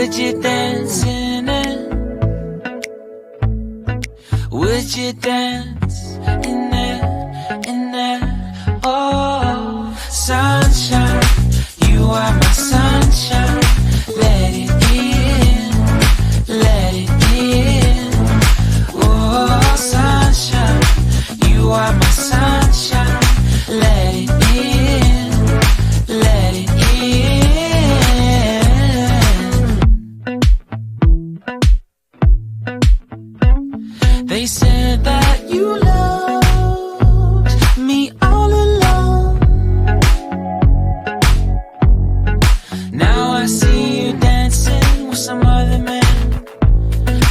Would you dance in it? Would you dance in it? Oh, sunshine, you are my sunshine. Let it in, let it in. Oh, sunshine, you are my sunshine. Let it in, let it in. They said that you loved me all along. Now I see you dancing with some other man.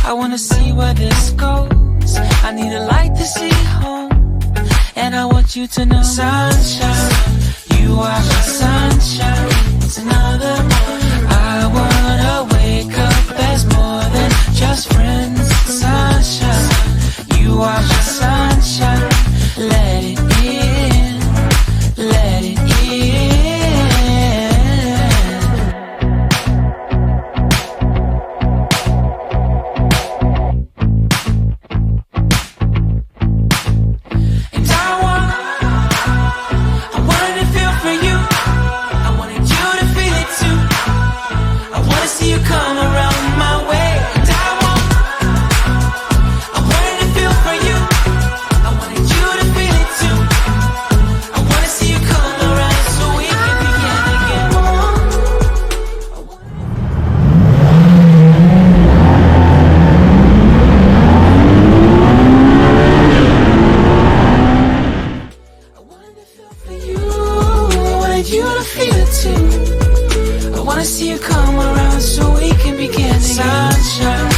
I wanna see where this goes. I need a light to see home. And I want you to know, sunshine, you are my sunshine. It's another one. I wanna wake up as more than just friends. Sunshine, you are my sunshine. Let it in, let it in. And I wanted to feel for you. I wanted you to feel it too. I wanna see you come around my way. And I wanted to feel for you. I wanted you to feel it too. I wanna see you come around so we can begin again. I wanted to feel for you. I wanted you to feel it too. I wanna see you come around so we can begin again. Sunshine,